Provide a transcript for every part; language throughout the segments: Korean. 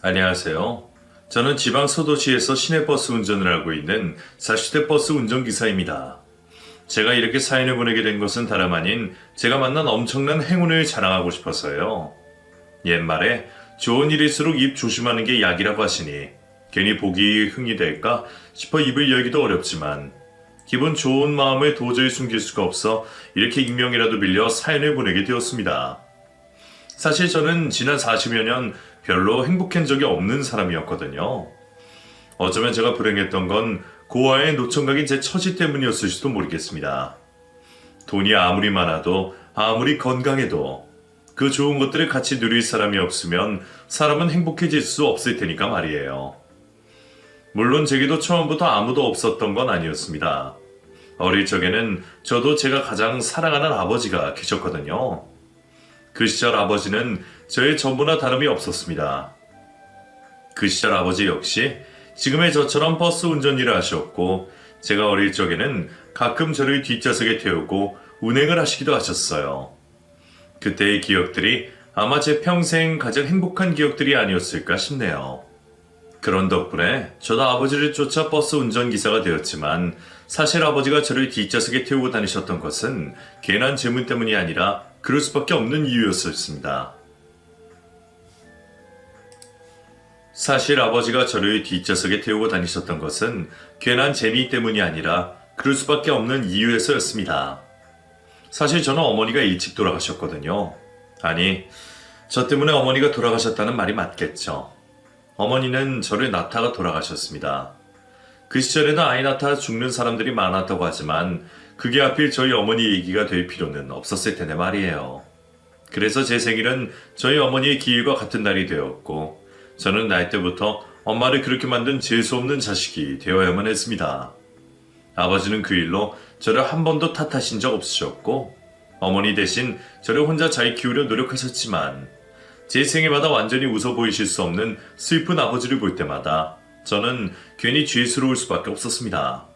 안녕하세요. 저는 지방 소도시에서 시내버스 운전을 하고 있는 40대 버스 운전기사입니다. 제가 이렇게 사연을 보내게 된 것은 다름 아닌 제가 만난 엄청난 행운을 자랑하고 싶어서요. 옛말에 좋은 일일수록 입 조심하는 게 약이라고 하시니 괜히 복이 흥이 될까 싶어 입을 열기도 어렵지만 기분 좋은 마음을 도저히 숨길 수가 없어 이렇게 익명이라도 빌려 사연을 보내게 되었습니다. 사실 저는 지난 40여 년 별로 행복한 적이 없는 사람이었거든요. 어쩌면 제가 불행했던 건 고아의 노총각인 제 처지 때문이었을지도 모르겠습니다. 돈이 아무리 많아도 아무리 건강해도 그 좋은 것들을 같이 누릴 사람이 없으면 사람은 행복해질 수 없을 테니까 말이에요. 물론 제게도 처음부터 아무도 없었던 건 아니었습니다. 어릴 적에는 저도 제가 가장 사랑하는 아버지가 계셨거든요. 그 시절 아버지는 저의 전부나 다름이 없었습니다. 그 시절 아버지 역시 지금의 저처럼 버스 운전 일을 하셨고 제가 어릴 적에는 가끔 저를 뒷좌석에 태우고 운행을 하시기도 하셨어요. 그때의 기억들이 아마 제 평생 가장 행복한 기억들이 아니었을까 싶네요. 그런 덕분에 저도 아버지를 쫓아 버스 운전기사가 되었지만 사실 아버지가 저를 뒷좌석에 태우고 다니셨던 것은 괜한 재물 때문이 아니라 그럴 수밖에 없는 이유였습니다. 사실 아버지가 저를 뒷좌석에 태우고 다니셨던 것은 괜한 재미 때문이 아니라 그럴 수밖에 없는 이유에서였습니다. 사실 저는 어머니가 일찍 돌아가셨거든요. 아니, 저 때문에 어머니가 돌아가셨다는 말이 맞겠죠. 어머니는 저를 낳다가 돌아가셨습니다. 그 시절에는 아이 낳다 죽는 사람들이 많았다고 하지만 그게 하필 저희 어머니 얘기가 될 필요는 없었을 텐데 말이에요. 그래서 제 생일은 저희 어머니의 기일과 같은 날이 되었고 저는 날 때부터 엄마를 그렇게 만든 재수없는 자식이 되어야만 했습니다. 아버지는 그 일로 저를 한 번도 탓하신 적 없으셨고 어머니 대신 저를 혼자 잘 키우려 노력하셨지만 제 생애마다 완전히 웃어 보이실 수 없는 슬픈 아버지를 볼 때마다 저는 괜히 죄스러울 수밖에 없었습니다.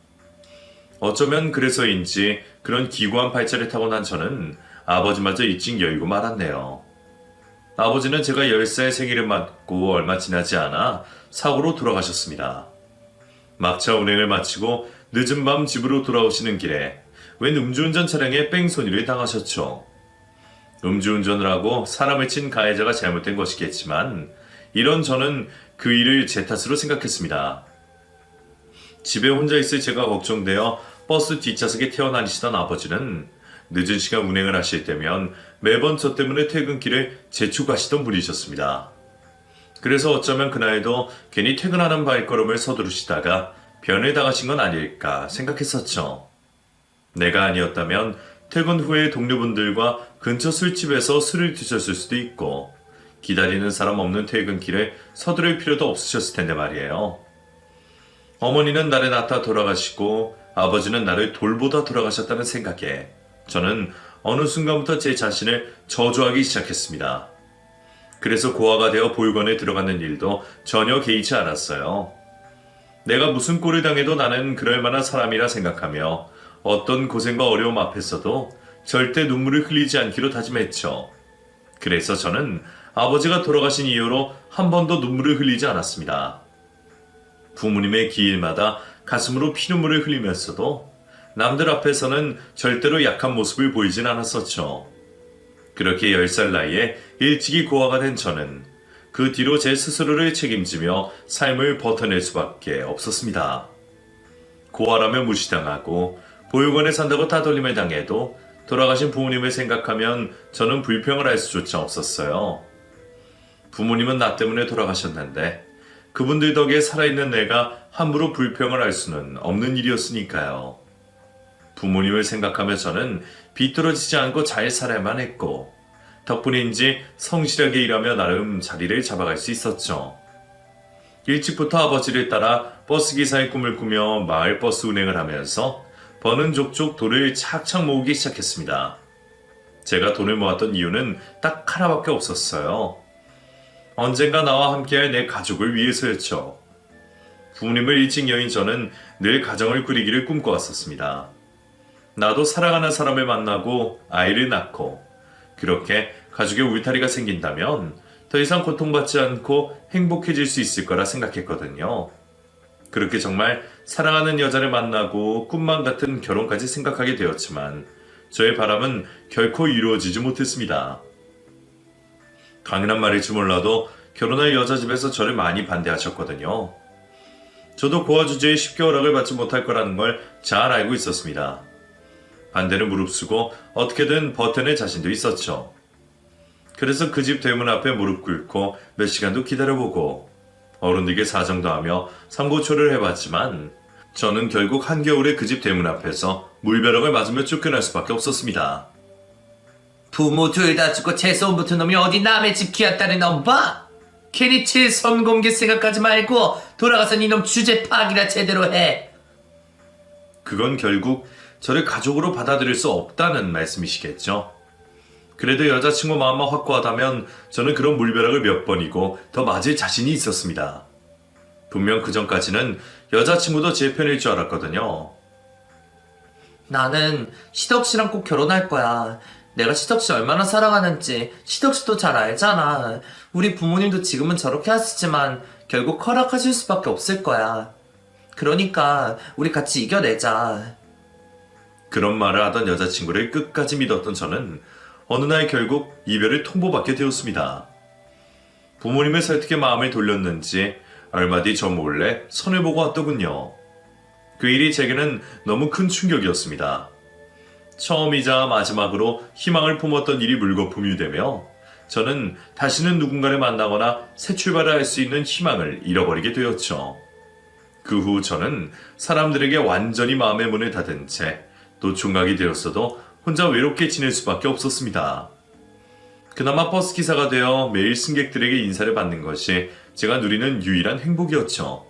어쩌면 그래서인지 그런 기구한 팔자를 타고 난 저는 아버지마저 일찍 여의고 말았네요. 아버지는 제가 10살 생일을 맞고 얼마 지나지 않아 사고로 돌아가셨습니다. 막차 운행을 마치고 늦은 밤 집으로 돌아오시는 길에 웬 음주운전 차량에 뺑소니를 당하셨죠. 음주운전을 하고 사람을 친 가해자가 잘못된 것이겠지만 이런 저는 그 일을 제 탓으로 생각했습니다. 집에 혼자 있을 제가 걱정되어 버스 뒷좌석에 태어나시던 아버지는 늦은 시간 운행을 하실 때면 매번 저 때문에 퇴근길을 재촉하시던 분이셨습니다. 그래서 어쩌면 그날도 괜히 퇴근하는 발걸음을 서두르시다가 변을 당하신 건 아닐까 생각했었죠. 내가 아니었다면 퇴근 후에 동료분들과 근처 술집에서 술을 드셨을 수도 있고 기다리는 사람 없는 퇴근길에 서두를 필요도 없으셨을 텐데 말이에요. 어머니는 나를 낳다 돌아가시고 아버지는 나를 돌보다 돌아가셨다는 생각에 저는 어느 순간부터 제 자신을 저주하기 시작했습니다. 그래서 고아가 되어 보육원에 들어가는 일도 전혀 개의치 않았어요. 내가 무슨 꼴을 당해도 나는 그럴 만한 사람이라 생각하며 어떤 고생과 어려움 앞에서도 절대 눈물을 흘리지 않기로 다짐했죠. 그래서 저는 아버지가 돌아가신 이후로 한 번도 눈물을 흘리지 않았습니다. 부모님의 기일마다 가슴으로 피눈물을 흘리면서도 남들 앞에서는 절대로 약한 모습을 보이진 않았었죠. 그렇게 10살 나이에 일찍이 고아가 된 저는 그 뒤로 제 스스로를 책임지며 삶을 버텨낼 수밖에 없었습니다. 고아라며 무시당하고 보육원에 산다고 따돌림을 당해도 돌아가신 부모님을 생각하면 저는 불평을 할 수조차 없었어요. 부모님은 나 때문에 돌아가셨는데 그분들 덕에 살아있는 내가 함부로 불평을 할 수는 없는 일이었으니까요. 부모님을 생각하며 저는 비뚤어지지 않고 잘 살아야만 했고 덕분인지 성실하게 일하며 나름 자리를 잡아갈 수 있었죠. 일찍부터 아버지를 따라 버스기사의 꿈을 꾸며 마을 버스 운행을 하면서 버는 족족 돈을 착착 모으기 시작했습니다. 제가 돈을 모았던 이유는 딱 하나밖에 없었어요. 언젠가 나와 함께할 내 가족을 위해서였죠. 부모님을 일찍 여인 저는 늘 가정을 꾸리기를 꿈꿔왔었습니다. 나도 사랑하는 사람을 만나고 아이를 낳고 그렇게 가족의 울타리가 생긴다면 더 이상 고통받지 않고 행복해질 수 있을 거라 생각했거든요. 그렇게 정말 사랑하는 여자를 만나고 꿈만 같은 결혼까지 생각하게 되었지만 저의 바람은 결코 이루어지지 못했습니다. 당연한 말일지 몰라도 결혼할 여자 집에서 저를 많이 반대하셨거든요. 저도 고아 주제에 쉽게 허락을 받지 못할 거라는 걸 잘 알고 있었습니다. 반대를 무릅쓰고 어떻게든 버텨낼 자신도 있었죠. 그래서 그 집 대문 앞에 무릎 꿇고 몇 시간도 기다려보고 어른들에게 사정도 하며 삼고초를 해봤지만 저는 결국 한겨울에 그 집 대문 앞에서 물벼락을 맞으며 쫓겨날 수밖에 없었습니다. 부모 둘 다 죽고 재수없는 붙은 놈이 어디 남의 집 기아딸을 넘봐? 괜히 칠선 공개 생각하지 말고 돌아가서 니놈 주제 파악이나 제대로 해. 그건 결국 저를 가족으로 받아들일 수 없다는 말씀이시겠죠. 그래도 여자친구 마음만 확고하다면 저는 그런 물벼락을 몇 번이고 더 맞을 자신이 있었습니다. 분명 그 전까지는 여자친구도 제 편일 줄 알았거든요. 나는 시덕씨랑 꼭 결혼할 거야. 내가 시덕씨 얼마나 사랑하는지 시덕씨도 잘 알잖아. 우리 부모님도 지금은 저렇게 하시지만 결국 허락하실 수밖에 없을 거야. 그러니까 우리 같이 이겨내자. 그런 말을 하던 여자친구를 끝까지 믿었던 저는 어느 날 결국 이별을 통보받게 되었습니다. 부모님의 설득에 마음을 돌렸는지 얼마 뒤 저 몰래 선을 보고 왔더군요. 그 일이 제게는 너무 큰 충격이었습니다. 처음이자 마지막으로 희망을 품었던 일이 물거품이 되며 저는 다시는 누군가를 만나거나 새 출발을 할 수 있는 희망을 잃어버리게 되었죠. 그 후 저는 사람들에게 완전히 마음의 문을 닫은 채 또 중각이 되었어도 혼자 외롭게 지낼 수밖에 없었습니다. 그나마 버스 기사가 되어 매일 승객들에게 인사를 받는 것이 제가 누리는 유일한 행복이었죠.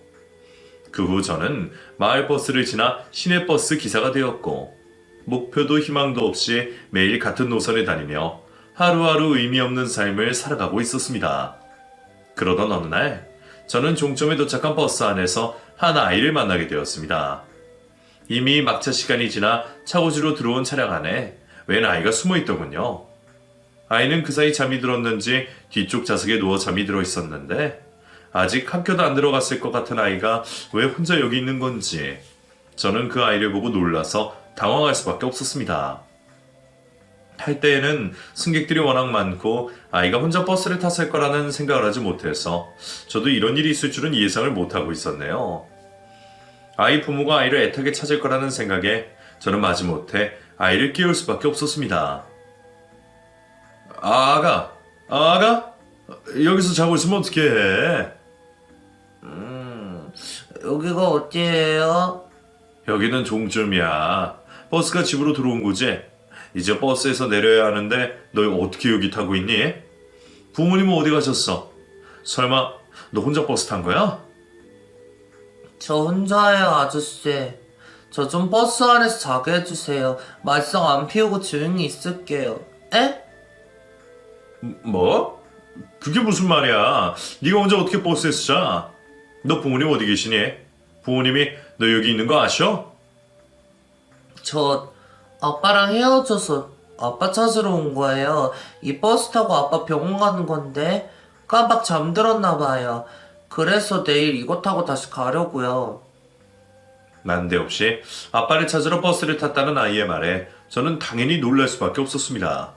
그 후 저는 마을 버스를 지나 시내 버스 기사가 되었고 목표도 희망도 없이 매일 같은 노선을 다니며 하루하루 의미 없는 삶을 살아가고 있었습니다. 그러던 어느 날 저는 종점에 도착한 버스 안에서 한 아이를 만나게 되었습니다. 이미 막차 시간이 지나 차고지로 들어온 차량 안에 웬 아이가 숨어 있더군요. 아이는 그 사이 잠이 들었는지 뒤쪽 좌석에 누워 잠이 들어 있었는데 아직 학교도 안 들어갔을 것 같은 아이가 왜 혼자 여기 있는 건지 저는 그 아이를 보고 놀라서 당황할 수밖에 없었습니다. 탈 때에는 승객들이 워낙 많고 아이가 혼자 버스를 탔을 거라는 생각을 하지 못해서 저도 이런 일이 있을 줄은 예상을 못하고 있었네요. 아이 부모가 아이를 애타게 찾을 거라는 생각에 저는 마지못해 아이를 깨울 수밖에 없었습니다. 아가? 여기서 자고 있으면 어떡해? 여기가 어디예요? 여기는 종점이야. 버스가 집으로 들어온 거지? 이제 버스에서 내려야 하는데 너 어떻게 여기 타고 있니? 부모님은 어디 가셨어? 설마 너 혼자 버스 탄 거야? 저 혼자예요, 아저씨. 저 좀 버스 안에서 자게 해주세요. 말썽 안 피우고 조용히 있을게요. 에? 뭐? 그게 무슨 말이야? 네가 혼자 어떻게 버스에서 자? 너 부모님 어디 계시니? 부모님이 너 여기 있는 거 아셔? 저 아빠랑 헤어져서 아빠 찾으러 온 거예요. 이 버스 타고 아빠 병원 가는 건데 깜빡 잠들었나 봐요. 그래서 내일 이거 타고 다시 가려고요. 난데없이 아빠를 찾으러 버스를 탔다는 아이의 말에 저는 당연히 놀랄 수밖에 없었습니다.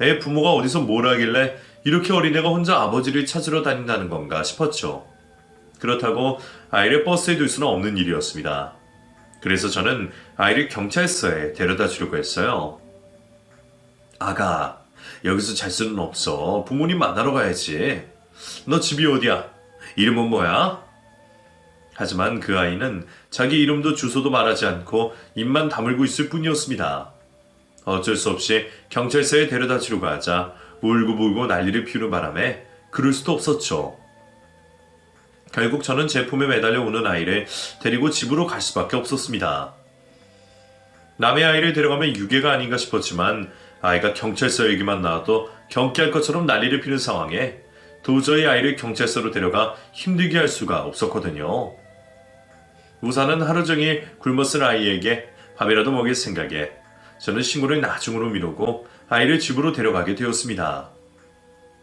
애 부모가 어디서 뭘 하길래 이렇게 어린애가 혼자 아버지를 찾으러 다닌다는 건가 싶었죠. 그렇다고 아이를 버스에 둘 수는 없는 일이었습니다. 그래서 저는 아이를 경찰서에 데려다 주려고 했어요. 아가, 여기서 잘 수는 없어. 부모님 만나러 가야지. 너 집이 어디야? 이름은 뭐야? 하지만 그 아이는 자기 이름도 주소도 말하지 않고 입만 다물고 있을 뿐이었습니다. 어쩔 수 없이 경찰서에 데려다 주려고 하자 울고불고 난리를 피우는 바람에 그럴 수도 없었죠. 결국 저는 제품에 매달려 오는 아이를 데리고 집으로 갈 수밖에 없었습니다. 남의 아이를 데려가면 유괴가 아닌가 싶었지만 아이가 경찰서 얘기만 나와도 경기할 것처럼 난리를 피는 상황에 도저히 아이를 경찰서로 데려가 힘들게 할 수가 없었거든요. 우선은 하루 종일 굶어 쓴 아이에게 밥이라도 먹일 생각에 저는 신고를 나중으로 미루고 아이를 집으로 데려가게 되었습니다.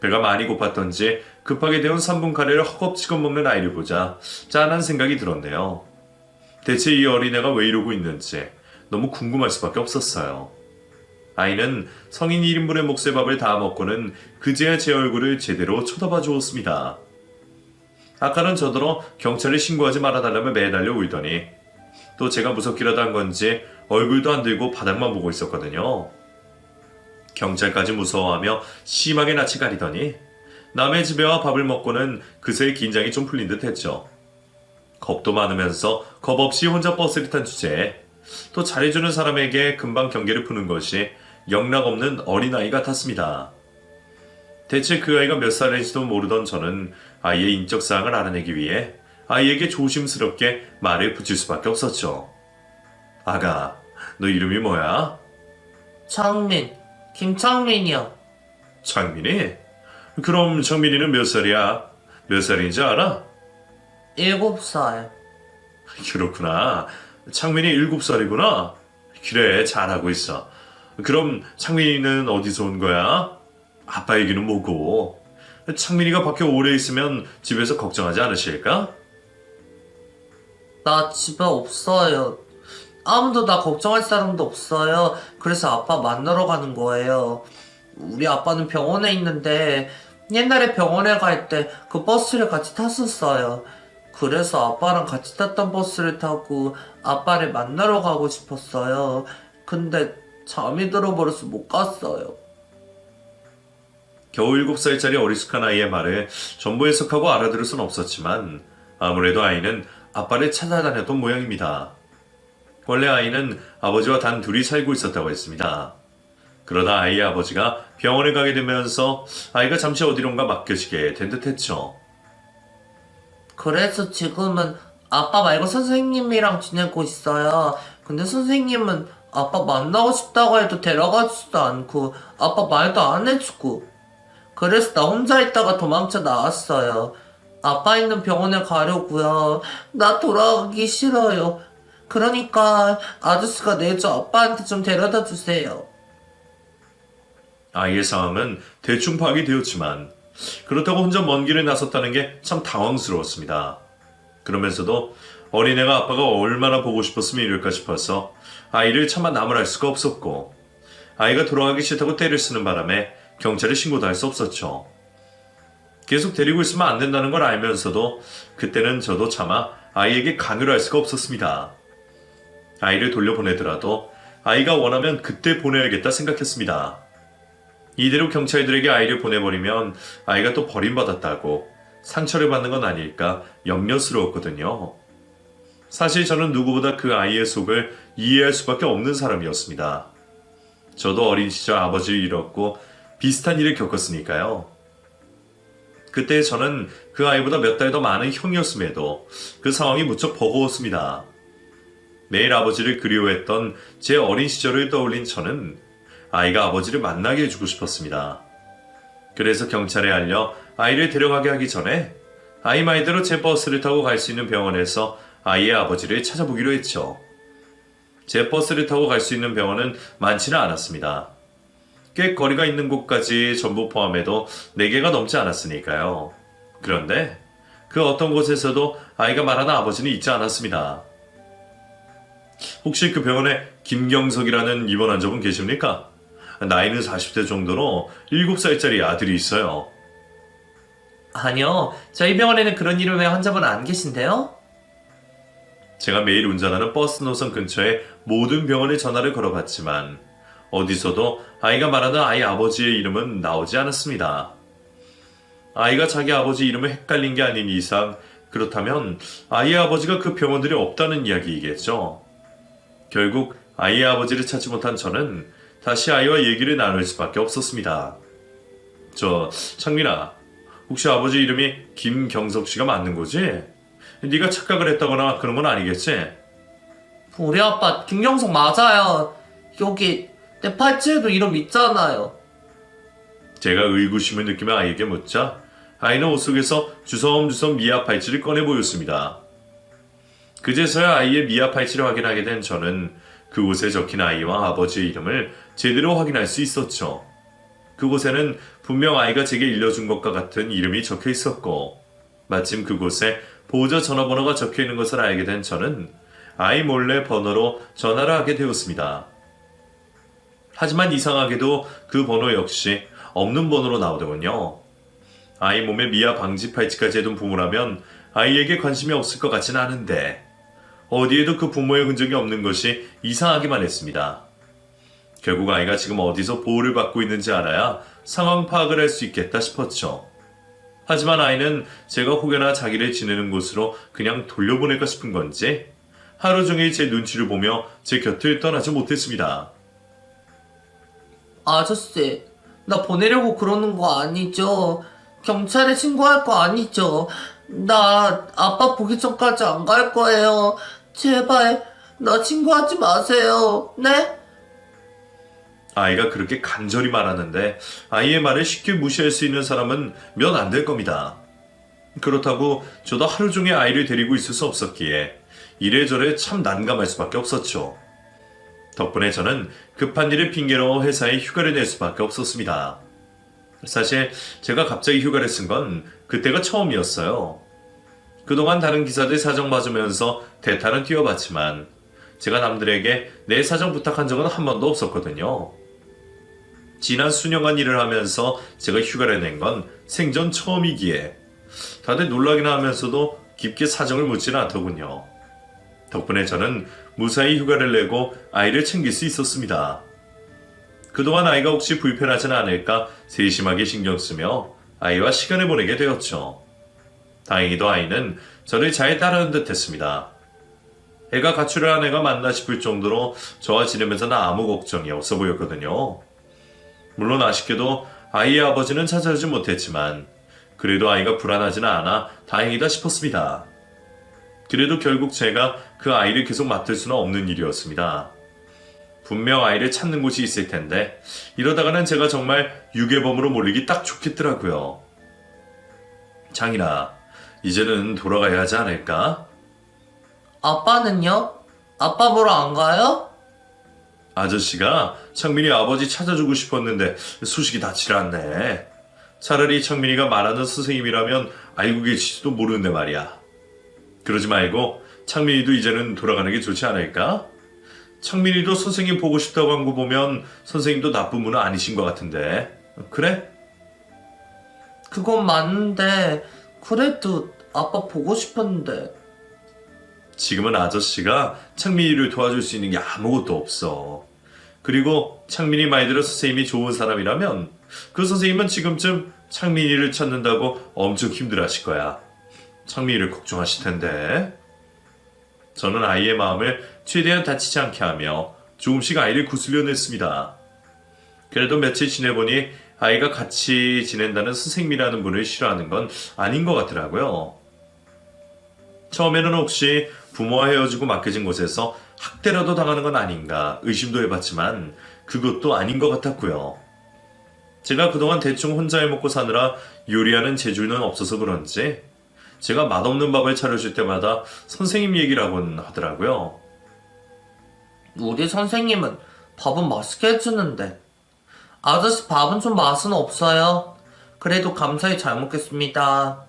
배가 많이 고팠던지 급하게 데운 3분 카레를 허겁지겁 먹는 아이를 보자 짠한 생각이 들었네요. 대체 이 어린애가 왜 이러고 있는지 너무 궁금할 수밖에 없었어요. 아이는 성인 1인분의 몫의 다 먹고는 그제야 제 얼굴을 제대로 쳐다봐 주었습니다. 아까는 저더러 경찰에 신고하지 말아달라며 매달려 울더니 또 제가 무섭기라도 한 건지 얼굴도 안 들고 바닥만 보고 있었거든요. 경찰까지 무서워하며 심하게 낯을 가리더니 남의 집에 와 밥을 먹고는 그새 긴장이 좀 풀린 듯 했죠. 겁도 많으면서 겁 없이 혼자 버스를 탄 주제에 또 잘해주는 사람에게 금방 경계를 푸는 것이 영락없는 어린아이 같았습니다. 대체 그 아이가 몇 살인지도 모르던 저는 아이의 인적사항을 알아내기 위해 아이에게 조심스럽게 말을 붙일 수밖에 없었죠. 아가, 너 이름이 뭐야? 창민, 김창민이요. 창민이? 그럼 창민이는 몇 살이야? 몇 살인지 알아? 7살. 그렇구나. 창민이 7살이구나. 그래, 잘하고 있어. 그럼 창민이는 어디서 온 거야? 아빠 얘기는 뭐고? 창민이가 밖에 오래 있으면 집에서 걱정하지 않으실까? 나 집에 없어요. 아무도 나 걱정할 사람도 없어요. 그래서 아빠 만나러 가는 거예요. 우리 아빠는 병원에 있는데 옛날에 병원에 갈 때 그 버스를 같이 탔었어요. 그래서 아빠랑 같이 탔던 버스를 타고 아빠를 만나러 가고 싶었어요. 근데 잠이 들어버려서 못 갔어요. 겨우 7살짜리 어리숙한 아이의 말을 전부 해석하고 알아들을 순 없었지만 아무래도 아이는 아빠를 찾아다녔던 모양입니다. 원래 아이는 아버지와 단 둘이 살고 있었다고 했습니다. 그러다 아이의 아버지가 병원에 가게 되면서 아이가 잠시 어디론가 맡겨지게 된 듯했죠. 그래서 지금은 아빠 말고 선생님이랑 지내고 있어요. 근데 선생님은 아빠 만나고 싶다고 해도 데려가지도 않고 아빠 말도 안 해주고 그래서 나 혼자 있다가 도망쳐 나왔어요. 아빠 있는 병원에 가려고요. 나 돌아가기 싫어요. 그러니까 아저씨가 내주 아빠한테 좀 데려다 주세요. 아이의 상황은 대충 파악이 되었지만 그렇다고 혼자 먼 길을 나섰다는 게 참 당황스러웠습니다. 그러면서도 어린애가 아빠가 얼마나 보고 싶었으면 이럴까 싶어서 아이를 차마 나무랄 수가 없었고 아이가 돌아가기 싫다고 떼를 쓰는 바람에 경찰에 신고도 할 수 없었죠. 계속 데리고 있으면 안 된다는 걸 알면서도 그때는 저도 차마 아이에게 강요를 할 수가 없었습니다. 아이를 돌려보내더라도 아이가 원하면 그때 보내야겠다 생각했습니다. 이대로 경찰들에게 아이를 보내버리면 아이가 또 버림받았다고 상처를 받는 건 아닐까 염려스러웠거든요. 사실 저는 누구보다 그 아이의 속을 이해할 수밖에 없는 사람이었습니다. 저도 어린 시절 아버지를 잃었고 비슷한 일을 겪었으니까요. 그때 저는 그 아이보다 몇 달 더 많은 형이었음에도 그 상황이 무척 버거웠습니다. 매일 아버지를 그리워했던 제 어린 시절을 떠올린 저는 아이가 아버지를 만나게 해주고 싶었습니다. 그래서 경찰에 알려 아이를 데려가게 하기 전에 아이 말대로 제 버스를 타고 갈 수 있는 병원에서 아이의 아버지를 찾아보기로 했죠. 제 버스를 타고 갈 수 있는 병원은 많지는 않았습니다. 꽤 거리가 있는 곳까지 전부 포함해도 4개가 넘지 않았으니까요. 그런데 그 어떤 곳에서도 아이가 말하는 아버지는 있지 않았습니다. 혹시 그 병원에 김경석이라는 입원 환자분 계십니까? 나이는 40대 정도로 7살짜리 아들이 있어요. 아니요, 저희 병원에는 그런 이름의 환자분 안 계신데요? 제가 매일 운전하는 버스 노선 근처에 모든 병원에 전화를 걸어봤지만 어디서도 아이가 말하는 아이 아버지의 이름은 나오지 않았습니다. 아이가 자기 아버지 이름을 헷갈린 게 아닌 이상 그렇다면 아이의 아버지가 그 병원들이 없다는 이야기이겠죠. 결국 아이의 아버지를 찾지 못한 저는 다시 아이와 얘기를 나눌 수밖에 없었습니다. 창민아, 혹시 아버지 이름이 김경석 씨가 맞는 거지? 네가 착각을 했다거나 그런 건 아니겠지? 우리 아빠 김경석 맞아요. 여기 내 팔찌에도 이름 있잖아요. 제가 의구심을 느끼며 아이에게 묻자 아이는 옷 속에서 주섬주섬 미아 팔찌를 꺼내 보였습니다. 그제서야 아이의 미아 팔찌를 확인하게 된 저는 그곳에 적힌 아이와 아버지의 이름을 제대로 확인할 수 있었죠. 그곳에는 분명 아이가 제게 일러준 것과 같은 이름이 적혀 있었고, 마침 그곳에 보호자 전화번호가 적혀 있는 것을 알게 된 저는 아이 몰래 번호로 전화를 하게 되었습니다. 하지만 이상하게도 그 번호 역시 없는 번호로 나오더군요. 아이 몸에 미아 방지 팔찌까지 해둔 부모라면 아이에게 관심이 없을 것 같진 않은데 어디에도 그 부모의 흔적이 없는 것이 이상하기만 했습니다. 결국 아이가 지금 어디서 보호를 받고 있는지 알아야 상황 파악을 할 수 있겠다 싶었죠. 하지만 아이는 제가 혹여나 자기를 지내는 곳으로 그냥 돌려보낼까 싶은 건지 하루 종일 제 눈치를 보며 제 곁을 떠나지 못했습니다. 아저씨, 나 보내려고 그러는 거 아니죠? 경찰에 신고할 거 아니죠? 나 아빠 보기 전까지 안 갈 거예요. 제발, 나 신고하지 마세요. 네? 아이가 그렇게 간절히 말하는데 아이의 말을 쉽게 무시할 수 있는 사람은 몇 안 될 겁니다. 그렇다고 저도 하루 종일 아이를 데리고 있을 수 없었기에 이래저래 참 난감할 수밖에 없었죠. 덕분에 저는 급한 일을 핑계로 회사에 휴가를 낼 수밖에 없었습니다. 사실 제가 갑자기 휴가를 쓴 건 그때가 처음이었어요. 그동안 다른 기사들 사정 봐주면서 대타는 뛰어봤지만 제가 남들에게 내 사정 부탁한 적은 한 번도 없었거든요. 지난 수년간 일을 하면서 제가 휴가를 낸 건 생전 처음이기에 다들 놀라긴 하면서도 깊게 사정을 묻지는 않더군요. 덕분에 저는 무사히 휴가를 내고 아이를 챙길 수 있었습니다. 그동안 아이가 혹시 불편하지는 않을까 세심하게 신경 쓰며 아이와 시간을 보내게 되었죠. 다행히도 아이는 저를 잘 따르는 듯 했습니다. 애가 가출을 한 애가 맞나 싶을 정도로 저와 지내면서는 아무 걱정이 없어 보였거든요. 물론 아쉽게도 아이의 아버지는 찾아오지 못했지만 그래도 아이가 불안하지는 않아 다행이다 싶었습니다. 그래도 결국 제가 그 아이를 계속 맡을 수는 없는 일이었습니다. 분명 아이를 찾는 곳이 있을 텐데 이러다가는 제가 정말 유괴범으로 몰리기 딱 좋겠더라고요. 장인아, 이제는 돌아가야 하지 않을까? 아빠는요? 아빠 보러 안 가요? 아저씨가 창민이 아버지 찾아주고 싶었는데 소식이 닿질 않네. 차라리 창민이가 말하는 선생님이라면 알고 계실지도 모르는데 말이야. 그러지 말고 창민이도 이제는 돌아가는 게 좋지 않을까? 창민이도 선생님 보고 싶다고 한 거 보면 선생님도 나쁜 분은 아니신 것 같은데. 그래? 그건 맞는데 그래도 아빠 보고 싶었는데. 지금은 아저씨가 창민이를 도와줄 수 있는 게 아무것도 없어. 그리고 창민이 말대로 선생님이 좋은 사람이라면 그 선생님은 지금쯤 창민이를 찾는다고 엄청 힘들어하실 거야. 창민이를 걱정하실 텐데. 저는 아이의 마음을 최대한 다치지 않게 하며 조금씩 아이를 구슬려 냈습니다. 그래도 며칠 지내보니 아이가 같이 지낸다는 선생님이라는 분을 싫어하는 건 아닌 것 같더라고요. 처음에는 혹시 부모와 헤어지고 맡겨진 곳에서 학대라도 당하는 건 아닌가 의심도 해봤지만 그것도 아닌 것 같았고요. 제가 그동안 대충 혼자 해먹고 사느라 요리하는 재주는 없어서 그런지 제가 맛없는 밥을 차려줄 때마다 선생님 얘기라곤 하더라고요. 우리 선생님은 밥은 맛있게 해주는데 아저씨 밥은 좀 맛은 없어요. 그래도 감사히 잘 먹겠습니다.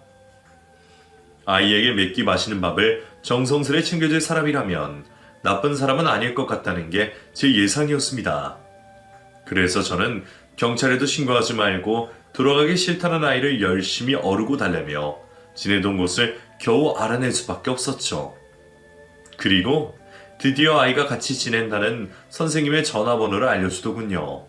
아이에게 몇 끼 맛있는 밥을 정성스레 챙겨줄 사람이라면 나쁜 사람은 아닐 것 같다는 게 제 예상이었습니다. 그래서 저는 경찰에도 신고하지 말고 돌아가기 싫다는 아이를 열심히 어르고 달래며 지내던 곳을 겨우 알아낼 수밖에 없었죠. 그리고 드디어 아이가 같이 지낸다는 선생님의 전화번호를 알려주더군요.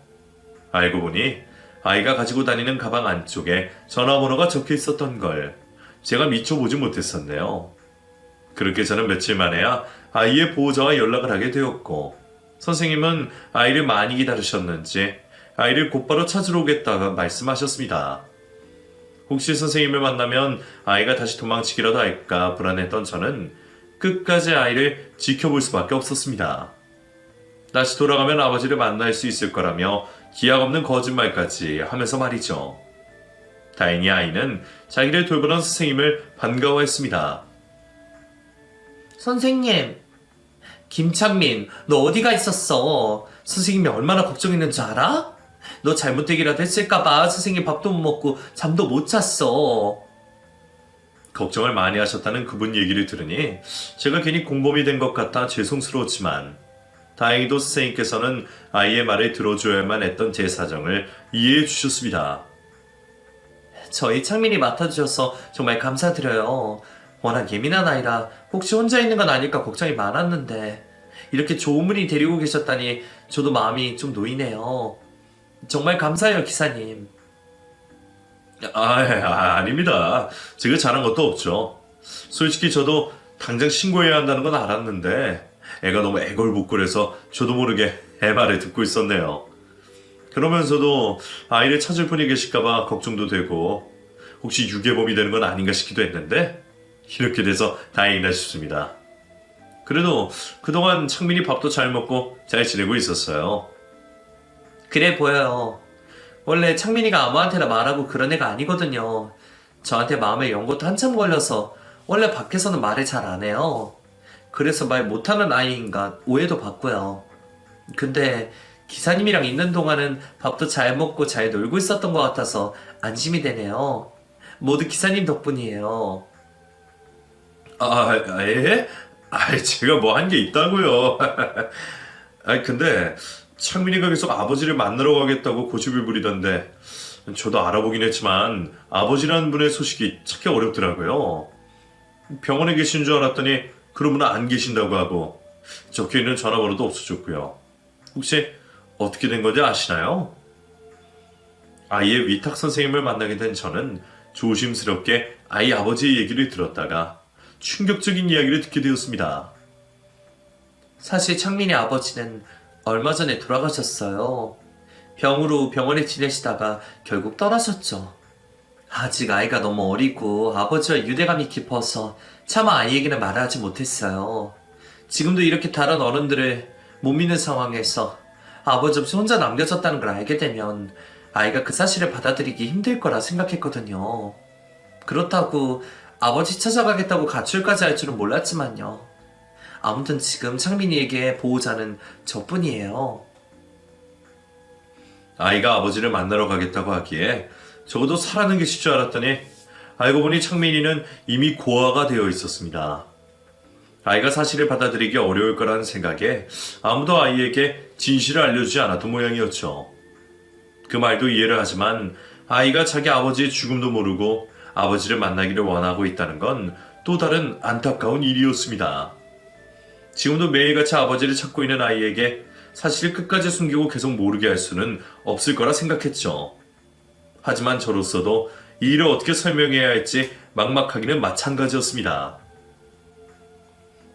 알고 보니 아이가 가지고 다니는 가방 안쪽에 전화번호가 적혀 있었던 걸 제가 미처 보지 못했었네요. 그렇게 저는 며칠 만에야 아이의 보호자와 연락을 하게 되었고 선생님은 아이를 많이 기다리셨는지 아이를 곧바로 찾으러 오겠다고 말씀하셨습니다. 혹시 선생님을 만나면 아이가 다시 도망치기라도 할까 불안했던 저는 끝까지 아이를 지켜볼 수밖에 없었습니다. 다시 돌아가면 아버지를 만날 수 있을 거라며 기약 없는 거짓말까지 하면서 말이죠. 다행히 아이는 자기를 돌보던 선생님을 반가워했습니다. 선생님, 김창민, 너 어디가 있었어? 선생님이 얼마나 걱정했는지 알아? 너 잘못되기라도 했을까봐 선생님 밥도 못 먹고 잠도 못 잤어. 걱정을 많이 하셨다는 그분 얘기를 들으니 제가 괜히 공범이 된 것 같아 죄송스러웠지만 다행히도 선생님께서는 아이의 말을 들어줘야만 했던 제 사정을 이해해 주셨습니다. 저희 창민이 맡아주셔서 정말 감사드려요. 워낙 예민한 아이라 혹시 혼자 있는 건 아닐까 걱정이 많았는데 이렇게 좋은 분이 데리고 계셨다니 저도 마음이 좀 놓이네요. 정말 감사해요, 기사님. 아닙니다. 제가 잘한 것도 없죠. 솔직히 저도 당장 신고해야 한다는 건 알았는데 애가 너무 애걸복걸해서 저도 모르게 애 말을 듣고 있었네요. 그러면서도 아이를 찾을 분이 계실까봐 걱정도 되고 혹시 유괴범이 되는 건 아닌가 싶기도 했는데 이렇게 돼서 다행이다 싶습니다. 그래도 그동안 창민이 밥도 잘 먹고 잘 지내고 있었어요. 그래 보여요. 원래 창민이가 아무한테나 말하고 그런 애가 아니거든요. 저한테 마음에 연 것도 한참 걸려서 원래 밖에서는 말을 잘 안 해요. 그래서 말 못하는 아이인가 오해도 받고요. 근데 기사님이랑 있는 동안은 밥도 잘 먹고 잘 놀고 있었던 것 같아서 안심이 되네요. 모두 기사님 덕분이에요. 예? 제가 뭐 한 게 있다고요. 근데 창민이가 계속 아버지를 만나러 가겠다고 고집을 부리던데 저도 알아보긴 했지만 아버지라는 분의 소식이 찾기 어렵더라고요. 병원에 계신 줄 알았더니 그런 분은 안 계신다고 하고 적혀있는 전화번호도 없어졌고요. 혹시 어떻게 된 건지 아시나요? 아이의 위탁 선생님을 만나게 된 저는 조심스럽게 아이 아버지의 얘기를 들었다가 충격적인 이야기를 듣게 되었습니다. 사실 창민이 아버지는 얼마 전에 돌아가셨어요. 병으로 병원에 지내시다가 결국 떠나셨죠. 아직 아이가 너무 어리고 아버지와 유대감이 깊어서 차마 아이에게는 말하지 못했어요. 지금도 이렇게 다른 어른들을 못 믿는 상황에서 아버지 없이 혼자 남겨졌다는 걸 알게 되면 아이가 그 사실을 받아들이기 힘들 거라 생각했거든요. 그렇다고 아버지 찾아가겠다고 가출까지 할 줄은 몰랐지만요. 아무튼 지금 창민이에게 보호자는 저뿐이에요. 아이가 아버지를 만나러 가겠다고 하기에 적어도 살아는 계실 줄 알았더니 알고 보니 창민이는 이미 고아가 되어 있었습니다. 아이가 사실을 받아들이기 어려울 거라는 생각에 아무도 아이에게 진실을 알려주지 않았던 모양이었죠. 그 말도 이해를 하지만 아이가 자기 아버지의 죽음도 모르고 아버지를 만나기를 원하고 있다는 건 또 다른 안타까운 일이었습니다. 지금도 매일같이 아버지를 찾고 있는 아이에게 사실을 끝까지 숨기고 계속 모르게 할 수는 없을 거라 생각했죠. 하지만 저로서도 이 일을 어떻게 설명해야 할지 막막하기는 마찬가지였습니다.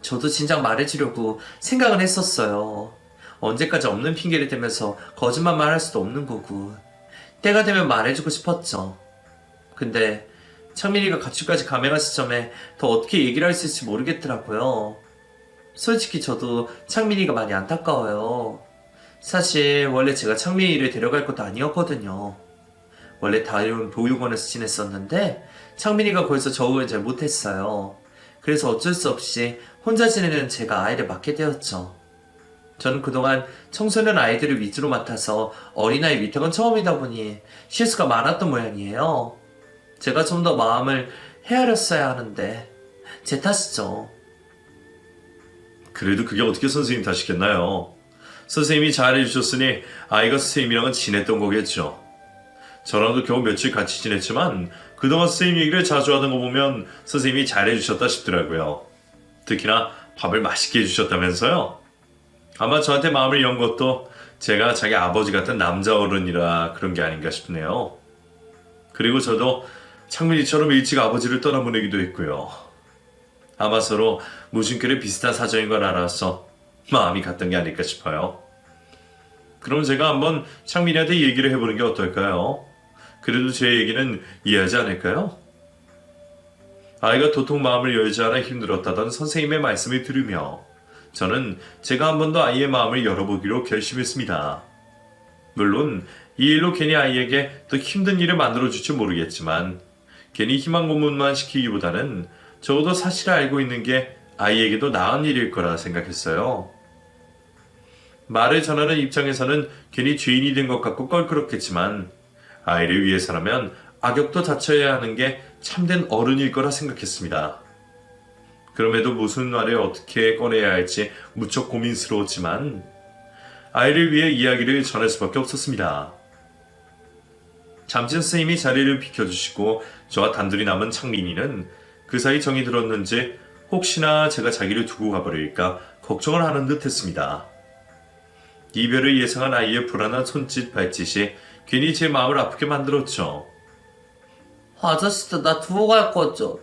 저도 진작 말해주려고 생각은 했었어요. 언제까지 없는 핑계를 대면서 거짓말만 할 수도 없는 거고 때가 되면 말해주고 싶었죠. 근데 창민이가 가출까지 감행한 시점에 더 어떻게 얘기를 할 수 있을지 모르겠더라고요. 솔직히 저도 창민이가 많이 안타까워요. 사실 원래 제가 창민이를 데려갈 것도 아니었거든요. 원래 다른 보육원에서 지냈었는데 창민이가 거기서 적응을 잘 못했어요. 그래서 어쩔 수 없이 혼자 지내는 제가 아이를 맡게 되었죠. 저는 그동안 청소년 아이들을 위주로 맡아서 어린아이 위탁은 처음이다 보니 실수가 많았던 모양이에요. 제가 좀 더 마음을 헤아렸어야 하는데 제 탓이죠. 그래도 그게 어떻게 선생님 탓이겠나요? 선생님이 잘해주셨으니 아이가 선생님이랑은 지냈던 거겠죠. 저랑도 겨우 며칠 같이 지냈지만 그동안 선생님 얘기를 자주 하던 거 보면 선생님이 잘해주셨다 싶더라고요. 특히나 밥을 맛있게 해주셨다면서요? 아마 저한테 마음을 연 것도 제가 자기 아버지 같은 남자 어른이라 그런 게 아닌가 싶네요. 그리고 저도 창민이처럼 일찍 아버지를 떠나보내기도 했고요. 아마 서로 무심결에 비슷한 사정인 걸 알아서 마음이 같던 게 아닐까 싶어요. 그럼 제가 한번 창민이한테 얘기를 해보는 게 어떨까요? 그래도 제 얘기는 이해하지 않을까요? 아이가 도통 마음을 열지 않아 힘들었다던 선생님의 말씀을 들으며 저는 제가 한 번 더 아이의 마음을 열어보기로 결심했습니다. 물론 이 일로 괜히 아이에게 더 힘든 일을 만들어줄지 모르겠지만 괜히 희망 고문만 시키기보다는 적어도 사실을 알고 있는 게 아이에게도 나은 일일 거라 생각했어요. 말을 전하는 입장에서는 괜히 죄인이 된 것 같고 껄끄럽겠지만 아이를 위해서라면 악역도 다쳐야 하는 게 참된 어른일 거라 생각했습니다. 그럼에도 무슨 말을 어떻게 꺼내야 할지 무척 고민스러웠지만 아이를 위해 이야기를 전할 수밖에 없었습니다. 잠시 선생님이 자리를 비켜주시고 저와 단둘이 남은 창민이는 그 사이 정이 들었는지 혹시나 제가 자기를 두고 가버릴까 걱정을 하는 듯 했습니다. 이별을 예상한 아이의 불안한 손짓 발짓이 괜히 제 마음을 아프게 만들었죠. 아저씨도 나 두고 갈 거죠?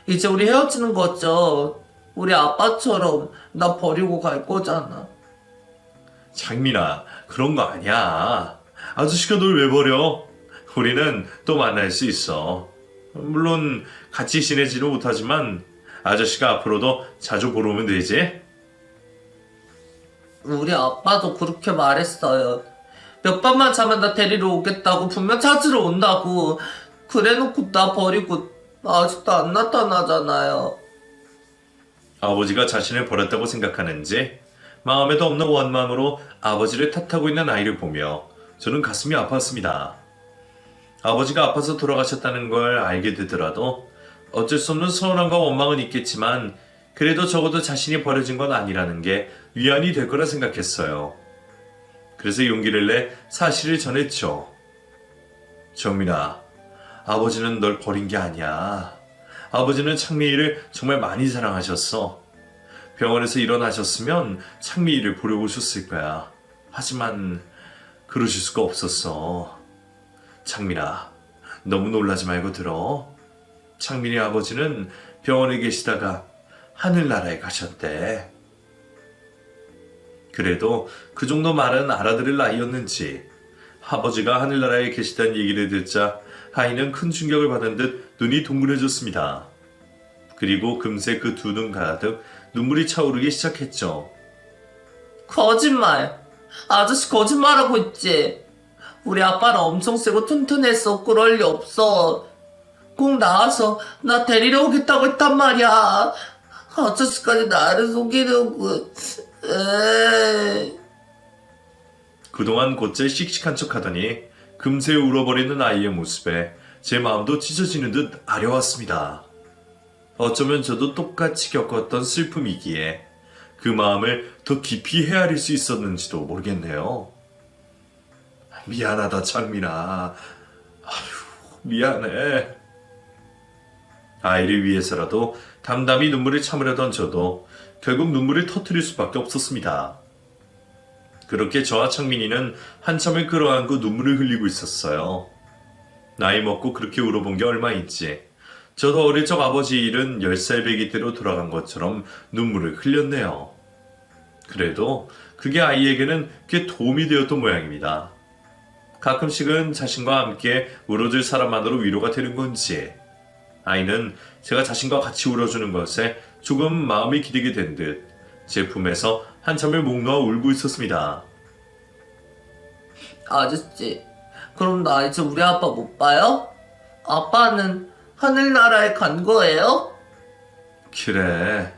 이제 우리 헤어지는 거죠? 우리 아빠처럼 나 버리고 갈 거잖아. 장민아, 그런 거 아니야. 아저씨가 널 왜 버려? 우리는 또 만날 수 있어. 물론 같이 지내지는 못하지만 아저씨가 앞으로도 자주 보러 오면 되지? 우리 아빠도 그렇게 말했어요. 몇 밤만 자면 나 데리러 오겠다고, 분명 찾으러 온다고. 그래놓고 나 버리고 아직도 안 나타나잖아요. 아버지가 자신을 버렸다고 생각하는지 마음에도 없는 원망으로 아버지를 탓하고 있는 아이를 보며 저는 가슴이 아팠습니다. 아버지가 아파서 돌아가셨다는 걸 알게 되더라도 어쩔 수 없는 서운함과 원망은 있겠지만 그래도 적어도 자신이 버려진 건 아니라는 게 위안이 될 거라 생각했어요. 그래서 용기를 내 사실을 전했죠. 정민아, 아버지는 널 버린 게 아니야. 아버지는 창민이를 정말 많이 사랑하셨어. 병원에서 일어나셨으면 창민이를 보러 오셨을 거야. 하지만 그러실 수가 없었어. 창민아, 너무 놀라지 말고 들어. 창민이 아버지는 병원에 계시다가 하늘나라에 가셨대. 그래도 그 정도 말은 알아들을 나이였는지 아버지가 하늘나라에 계시다는 얘기를 듣자 아이는 큰 충격을 받은 듯 눈이 동그래졌습니다. 그리고 금세 그 두 눈 가득 눈물이 차오르기 시작했죠. 거짓말. 아저씨 거짓말하고 있지. 우리 아빠는 엄청 세고 튼튼했어. 그럴 리 없어. 꼭 나와서 나 데리러 오겠다고 했단 말이야. 아저씨까지 나를 속이려고. 에이. 그동안 곧잘 씩씩한 척하더니 금세 울어버리는 아이의 모습에 제 마음도 찢어지는 듯 아려왔습니다. 어쩌면 저도 똑같이 겪었던 슬픔이기에 그 마음을 더 깊이 헤아릴 수 있었는지도 모르겠네요. 미안하다, 창민아. 아휴, 미안해. 아이를 위해서라도 담담히 눈물을 참으려던 저도 결국 눈물을 터뜨릴 수밖에 없었습니다. 그렇게 저와 창민이는 한참을 끌어안고 눈물을 흘리고 있었어요. 나이 먹고 그렇게 울어본 게 얼마 있지. 저도 어릴 적 아버지 일은 10살 배기 때로 돌아간 것처럼 눈물을 흘렸네요. 그래도 그게 아이에게는 꽤 도움이 되었던 모양입니다. 가끔씩은 자신과 함께 울어줄 사람만으로 위로가 되는 건지 아이는 제가 자신과 같이 울어주는 것에 조금 마음이 기대게 된 듯 제 품에서 한참을 목 놓아 울고 있었습니다. 아저씨, 그럼 나 이제 우리 아빠 못 봐요? 아빠는 하늘나라에 간 거예요? 그래.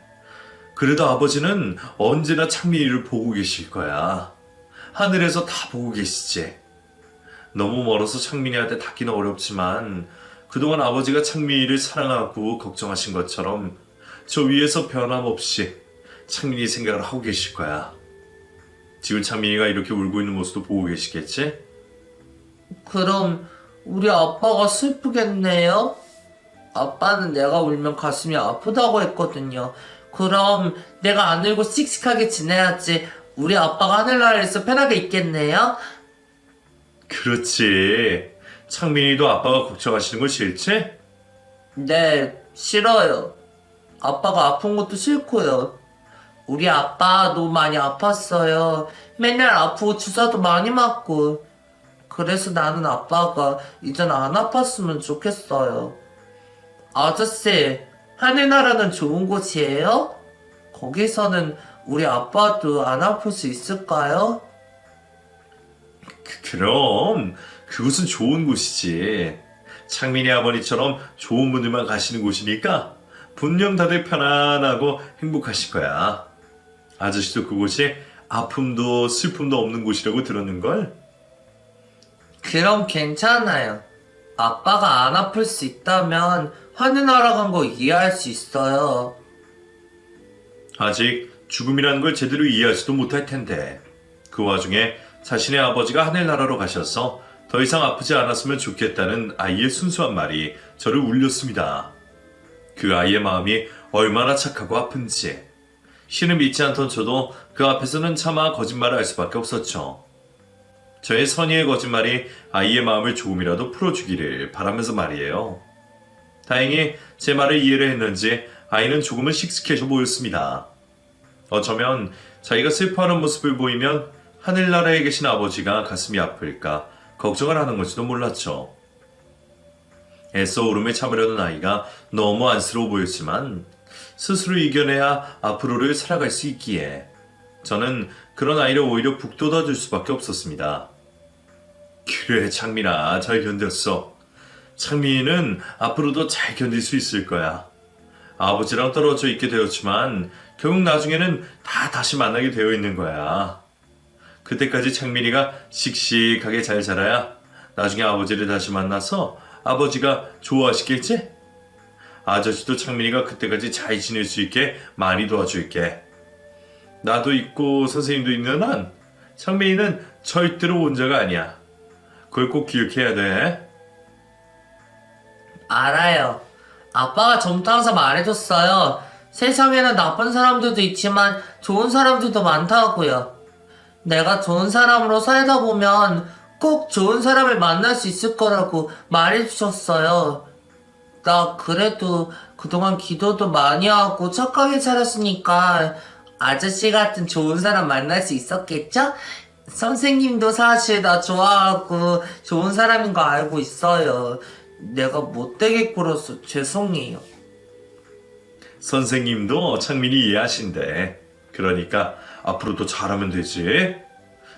그래도 아버지는 언제나 창민이를 보고 계실 거야. 하늘에서 다 보고 계시지. 너무 멀어서 창민이한테 닿기는 어렵지만 그동안 아버지가 창민이를 사랑하고 걱정하신 것처럼 저 위에서 변함없이 창민이 생각을 하고 계실 거야. 지금 창민이가 이렇게 울고 있는 모습도 보고 계시겠지? 그럼 우리 아빠가 슬프겠네요? 아빠는 내가 울면 가슴이 아프다고 했거든요. 그럼 내가 안 울고 씩씩하게 지내야지 우리 아빠가 하늘나라에서 편하게 있겠네요? 그렇지. 창민이도 아빠가 걱정하시는 거 싫지? 네, 싫어요. 아빠가 아픈 것도 싫고요. 우리 아빠 너무 많이 아팠어요. 맨날 아프고 주사도 많이 맞고. 그래서 나는 아빠가 이젠 안 아팠으면 좋겠어요. 아저씨, 하늘나라는 좋은 곳이에요? 거기서는 우리 아빠도 안 아플 수 있을까요? 그럼 그곳은 좋은 곳이지. 창민이 아버니처럼 좋은 분들만 가시는 곳이니까 분명 다들 편안하고 행복하실 거야. 아저씨도 그곳이 아픔도 슬픔도 없는 곳이라고 들었는걸? 그럼 괜찮아요. 아빠가 안 아플 수 있다면 하늘나라 간 거 이해할 수 있어요. 아직 죽음이라는 걸 제대로 이해하지도 못할 텐데 그 와중에 자신의 아버지가 하늘나라로 가셔서 더 이상 아프지 않았으면 좋겠다는 아이의 순수한 말이 저를 울렸습니다. 그 아이의 마음이 얼마나 착하고 아픈지 신을 믿지 않던 저도 그 앞에서는 차마 거짓말을 할 수밖에 없었죠. 저의 선의의 거짓말이 아이의 마음을 조금이라도 풀어주기를 바라면서 말이에요. 다행히 제 말을 이해를 했는지 아이는 조금은 씩씩해져 보였습니다. 어쩌면 자기가 슬퍼하는 모습을 보이면 하늘나라에 계신 아버지가 가슴이 아플까 걱정을 하는 건지도 몰랐죠. 애써 울음을 참으려는 아이가 너무 안쓰러워 보였지만 스스로 이겨내야 앞으로를 살아갈 수 있기에 저는 그런 아이를 오히려 북돋아줄 수밖에 없었습니다. 그래 창민아, 잘 견뎠어. 창민이는 앞으로도 잘 견딜 수 있을 거야. 아버지랑 떨어져 있게 되었지만 결국 나중에는 다 다시 만나게 되어 있는 거야. 그때까지 창민이가 씩씩하게 잘 자라야 나중에 아버지를 다시 만나서 아버지가 좋아하시겠지? 아저씨도 창민이가 그때까지 잘 지낼 수 있게 많이 도와줄게. 나도 있고 선생님도 있는 한 창민이는 절대로 혼자가 아니야. 그걸 꼭 기억해야 돼. 알아요. 아빠가 전부터 항상 말해줬어요. 세상에는 나쁜 사람들도 있지만 좋은 사람들도 많다고요. 내가 좋은 사람으로 살다 보면 꼭 좋은 사람을 만날 수 있을 거라고 말해주셨어요. 나 그래도 그동안 기도도 많이 하고 착하게 살았으니까 아저씨 같은 좋은 사람 만날 수 있었겠죠? 선생님도 사실 나 좋아하고 좋은 사람인 거 알고 있어요. 내가 못되게 굴어서 죄송해요. 선생님도 창민이 이해하신대. 그러니까 앞으로도 잘하면 되지.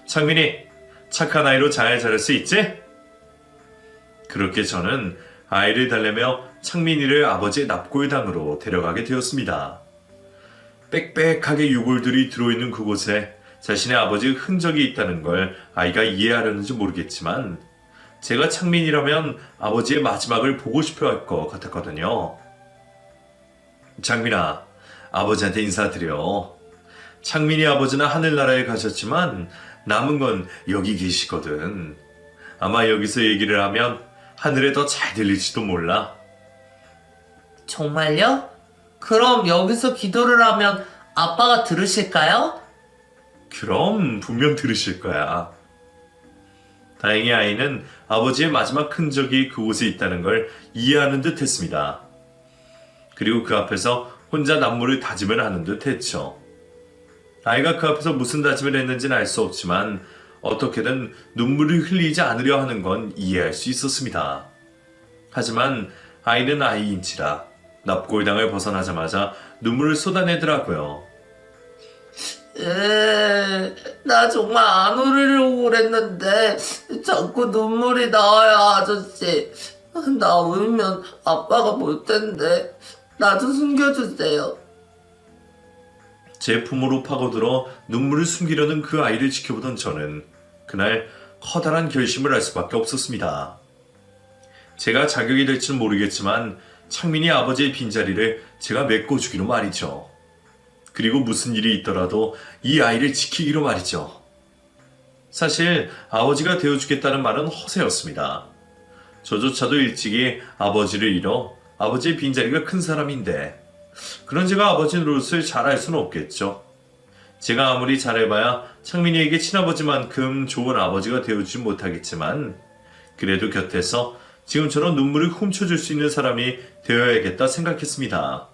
창민이 착한 아이로 잘 자랄 수 있지? 그렇게 저는 아이를 달래며 창민이를 아버지의 납골당으로 데려가게 되었습니다. 빽빽하게 유골들이 들어있는 그곳에 자신의 아버지의 흔적이 있다는 걸 아이가 이해하려는지 모르겠지만 제가 창민이라면 아버지의 마지막을 보고 싶어 할 것 같았거든요. 창민아, 아버지한테 인사드려. 창민이 아버지는 하늘나라에 가셨지만 남은 건 여기 계시거든. 아마 여기서 얘기를 하면 하늘에 더 잘 들릴지도 몰라. 정말요? 그럼 여기서 기도를 하면 아빠가 들으실까요? 그럼 분명 들으실 거야. 다행히 아이는 아버지의 마지막 흔적이 그곳에 있다는 걸 이해하는 듯 했습니다. 그리고 그 앞에서 혼자 남모를 다짐을 하는 듯 했죠. 아이가 그 앞에서 무슨 다짐을 했는지는 알 수 없지만 어떻게든 눈물을 흘리지 않으려 하는 건 이해할 수 있었습니다. 하지만 아이는 아이인지라 납골당을 벗어나자마자 눈물을 쏟아내더라고요. 나 정말 안 울으려고 그랬는데 자꾸 눈물이 나와요, 아저씨. 나 울면 아빠가 볼 텐데 나 좀 숨겨주세요. 제 품으로 파고들어 눈물을 숨기려는 그 아이를 지켜보던 저는 그날 커다란 결심을 할 수밖에 없었습니다. 제가 자격이 될지는 모르겠지만 창민이 아버지의 빈자리를 제가 메꿔주기로 말이죠. 그리고 무슨 일이 있더라도 이 아이를 지키기로 말이죠. 사실 아버지가 되어주겠다는 말은 허세였습니다. 저조차도 일찍이 아버지를 잃어 아버지의 빈자리가 큰 사람인데 그런 제가 아버지 노릇을 잘할 수는 없겠죠. 제가 아무리 잘해봐야 창민이에게 친아버지만큼 좋은 아버지가 되어주지 못하겠지만 그래도 곁에서 지금처럼 눈물을 훔쳐줄 수 있는 사람이 되어야겠다 생각했습니다.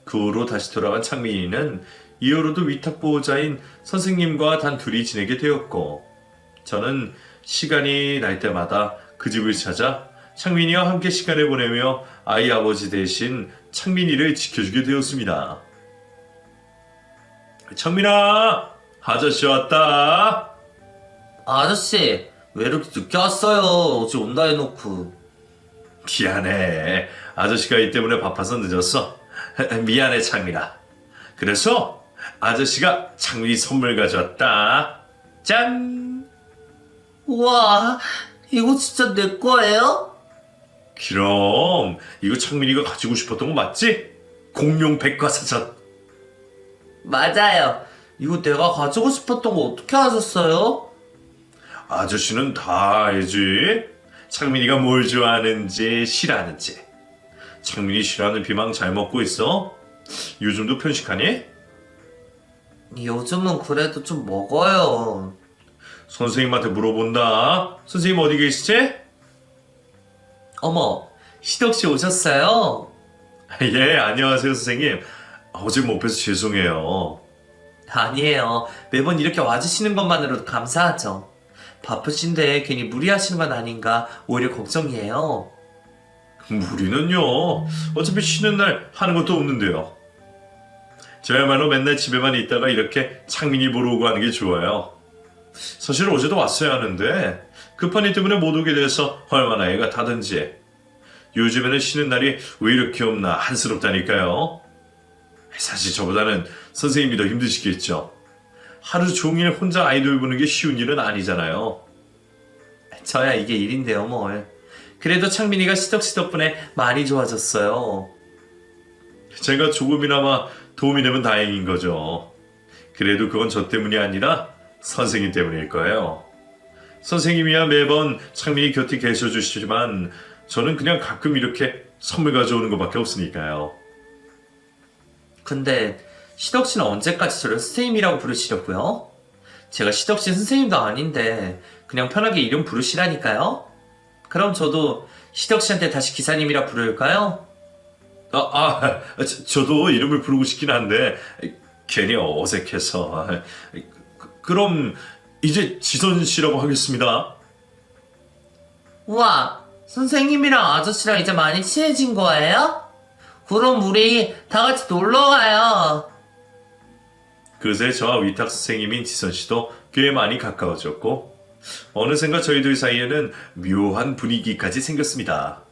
그 후로 다시 돌아간 창민이는 이후로도 위탁보호자인 선생님과 단 둘이 지내게 되었고 저는 시간이 날 때마다 그 집을 찾아 창민이와 함께 시간을 보내며 아이 아버지 대신 창민이를 지켜주게 되었습니다. 창민아, 아저씨 왔다. 아저씨, 왜 이렇게 늦게 왔어요? 어제 온다 해놓고. 미안해. 아저씨가 이 때문에 바빠서 늦었어. 미안해 창민아. 그래서 아저씨가 창민이 선물 가져왔다. 짠! 우와, 이거 진짜 내 거예요? 그럼 이거 창민이가 가지고 싶었던 거 맞지? 공룡 백과사전. 맞아요. 이거 내가 가지고 싶었던 거 어떻게 하셨어요? 아저씨는 다 알지? 창민이가 뭘 좋아하는지 싫어하는지. 창민이 싫어하는 비망 잘 먹고 있어? 요즘도 편식하니? 요즘은 그래도 좀 먹어요. 선생님한테 물어본다. 선생님 어디 계시지? 어머, 시덕씨 오셨어요? 예, 안녕하세요 선생님. 어제 못 뵈서 죄송해요. 아니에요. 매번 이렇게 와주시는 것만으로도 감사하죠. 바쁘신데 괜히 무리하시는 건 아닌가 오히려 걱정이에요. 무리는요. 어차피 쉬는 날 하는 것도 없는데요. 저야말로 맨날 집에만 있다가 이렇게 창민이 보러 오고 하는 게 좋아요. 사실 어제도 왔어야 하는데 급한 일 때문에 못 오게 돼서 얼마나 애가 타든지. 요즘에는 쉬는 날이 왜 이렇게 없나 한스럽다니까요. 사실 저보다는 선생님이 더 힘드시겠죠. 하루 종일 혼자 아이돌 보는 게 쉬운 일은 아니잖아요. 저야 이게 일인데요, 뭘. 그래도 창민이가 시덕씨 덕분에 많이 좋아졌어요. 제가 조금이나마 도움이 되면 다행인 거죠. 그래도 그건 저 때문이 아니라 선생님 때문일 거예요. 선생님이야 매번 창민이 곁에 계셔 주시지만 저는 그냥 가끔 이렇게 선물 가져오는 것밖에 없으니까요. 근데 시덕씨는 언제까지 저를 선생님이라고 부르시려고요? 제가 시덕씨 선생님도 아닌데 그냥 편하게 이름 부르시라니까요? 그럼 저도 시덕씨한테 다시 기사님이라 부를까요? 저도 이름을 부르고 싶긴 한데 괜히 어색해서. 그럼 이제 지선 씨라고 하겠습니다. 우와, 선생님이랑 아저씨랑 이제 많이 친해진 거예요? 그럼 우리 다 같이 놀러 가요. 그새 저와 위탁 선생님인 지선 씨도 꽤 많이 가까워졌고 어느샌가 저희들 사이에는 묘한 분위기까지 생겼습니다.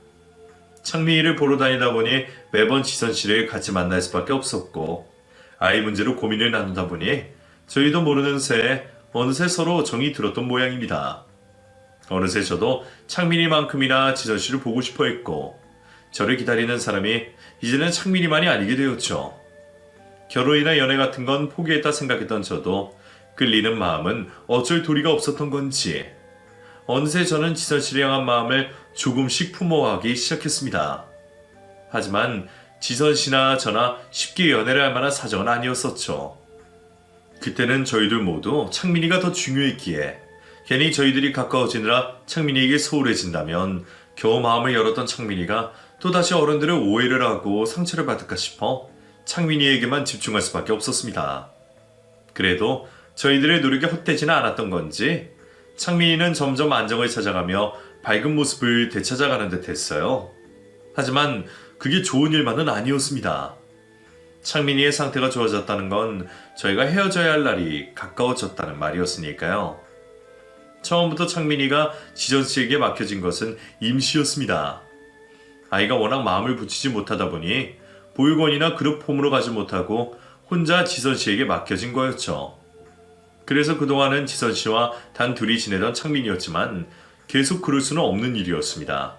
창민이를 보러 다니다 보니 매번 지선 씨를 같이 만날 수밖에 없었고 아이 문제로 고민을 나누다 보니 저희도 모르는 새에 어느새 서로 정이 들었던 모양입니다. 어느새 저도 창민이만큼이나 지선 씨를 보고 싶어 했고 저를 기다리는 사람이 이제는 창민이만이 아니게 되었죠. 결혼이나 연애 같은 건 포기했다 생각했던 저도 끌리는 마음은 어쩔 도리가 없었던 건지 어느새 저는 지선 씨를 향한 마음을 조금씩 품어가기 시작했습니다. 하지만 지선 씨나 저나 쉽게 연애를 할 만한 사정은 아니었었죠. 그때는 저희들 모두 창민이가 더 중요했기에 괜히 저희들이 가까워지느라 창민이에게 소홀해진다면 겨우 마음을 열었던 창민이가 또다시 어른들의 오해를 하고 상처를 받을까 싶어 창민이에게만 집중할 수밖에 없었습니다. 그래도 저희들의 노력이 헛되지는 않았던 건지 창민이는 점점 안정을 찾아가며 밝은 모습을 되찾아가는 듯 했어요. 하지만 그게 좋은 일만은 아니었습니다. 창민이의 상태가 좋아졌다는 건 저희가 헤어져야 할 날이 가까워졌다는 말이었으니까요. 처음부터 창민이가 지선 씨에게 맡겨진 것은 임시였습니다. 아이가 워낙 마음을 붙이지 못하다 보니 보육원이나 그룹 홈으로 가지 못하고 혼자 지선 씨에게 맡겨진 거였죠. 그래서 그동안은 지선 씨와 단 둘이 지내던 창민이었지만 계속 그럴 수는 없는 일이었습니다.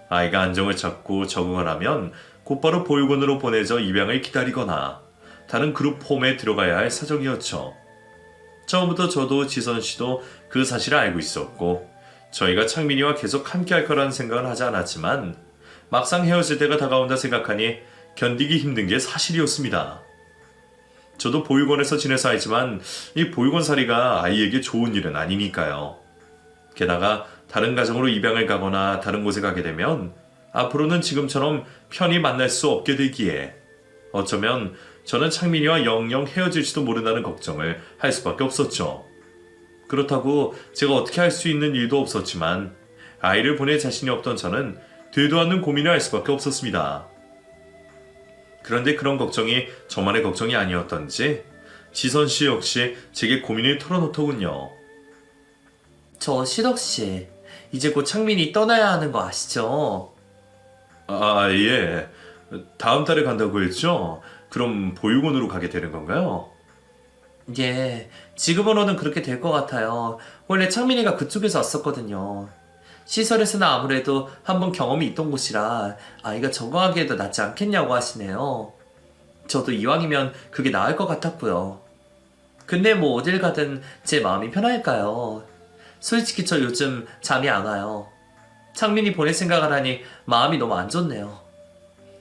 아이가 안정을 찾고 적응을 하면 곧바로 보육원으로 보내져 입양을 기다리거나 다른 그룹 홈에 들어가야 할 사정이었죠. 처음부터 저도 지선 씨도 그 사실을 알고 있었고 저희가 창민이와 계속 함께 할 거라는 생각은 하지 않았지만 막상 헤어질 때가 다가온다 생각하니 견디기 힘든 게 사실이었습니다. 저도 보육원에서 지내서 알지만 이 보육원살이가 아이에게 좋은 일은 아니니까요. 게다가 다른 가정으로 입양을 가거나 다른 곳에 가게 되면 앞으로는 지금처럼 편히 만날 수 없게 되기에 어쩌면 저는 창민이와 영영 헤어질지도 모른다는 걱정을 할 수밖에 없었죠. 그렇다고 제가 어떻게 할 수 있는 일도 없었지만 아이를 보낼 자신이 없던 저는 되도 않는 고민을 할 수밖에 없었습니다. 그런데 그런 걱정이 저만의 걱정이 아니었던지 지선 씨 역시 제게 고민을 털어놓더군요. 저 시덕씨, 이제 곧 창민이 떠나야 하는 거 아시죠? 예. 다음 달에 간다고 했죠? 그럼 보육원으로 가게 되는 건가요? 예, 지금으로는 그렇게 될 것 같아요. 원래 창민이가 그쪽에서 왔었거든요. 시설에서는 아무래도 한번 경험이 있던 곳이라 아이가 적응하기에도 낫지 않겠냐고 하시네요. 저도 이왕이면 그게 나을 것 같았고요. 근데 뭐 어딜 가든 제 마음이 편할까요? 솔직히 저 요즘 잠이 안 와요. 창민이 보낼 생각을 하니 마음이 너무 안 좋네요.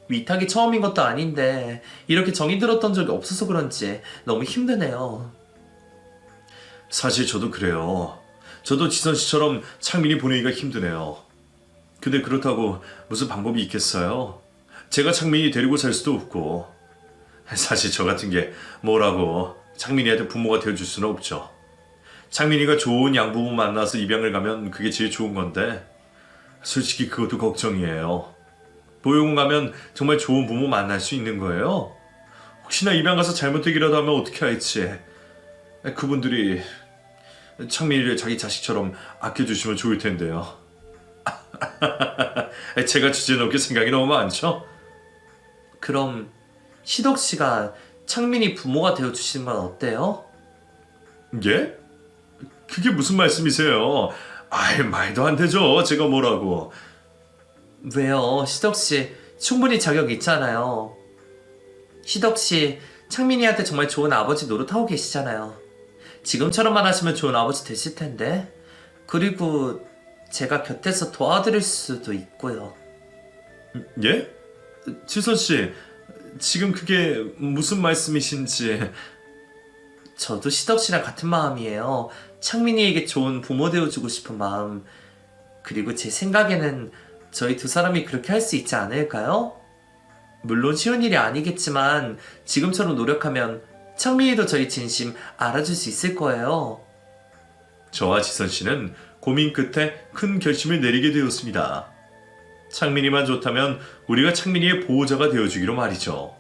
위탁이 처음인 것도 아닌데 이렇게 정이 들었던 적이 없어서 그런지 너무 힘드네요. 사실 저도 그래요. 저도 지선 씨처럼 창민이 보내기가 힘드네요. 근데 그렇다고 무슨 방법이 있겠어요? 제가 창민이 데리고 살 수도 없고. 사실 저 같은 게 뭐라고 창민이한테 부모가 되어줄 수는 없죠. 창민이가 좋은 양부모 만나서 입양을 가면 그게 제일 좋은 건데 솔직히 그것도 걱정이에요. 보육원 가면 정말 좋은 부모 만날 수 있는 거예요? 혹시나 입양 가서 잘못되기라도 하면 어떻게 할지. 그분들이 창민이를 자기 자식처럼 아껴주시면 좋을 텐데요. 제가 주제넘게 생각이 너무 많죠? 그럼 시덕 씨가 창민이 부모가 되어 주시는 건 어때요? 예? 그게 무슨 말씀이세요? 아이, 말도 안 되죠. 제가 뭐라고. 왜요? 시덕 씨 충분히 자격 있잖아요. 시덕 씨 창민이한테 정말 좋은 아버지 노릇하고 계시잖아요. 지금처럼만 하시면 좋은 아버지 되실 텐데. 그리고 제가 곁에서 도와드릴 수도 있고요. 예? 지선 씨, 지금 그게 무슨 말씀이신지. 저도 시덕 씨랑 같은 마음이에요. 창민이에게 좋은 부모 되어주고 싶은 마음. 그리고 제 생각에는 저희 두 사람이 그렇게 할 수 있지 않을까요? 물론 쉬운 일이 아니겠지만 지금처럼 노력하면 창민이도 저희 진심 알아줄 수 있을 거예요. 저와 지선 씨는 고민 끝에 큰 결심을 내리게 되었습니다. 창민이만 좋다면 우리가 창민이의 보호자가 되어주기로 말이죠.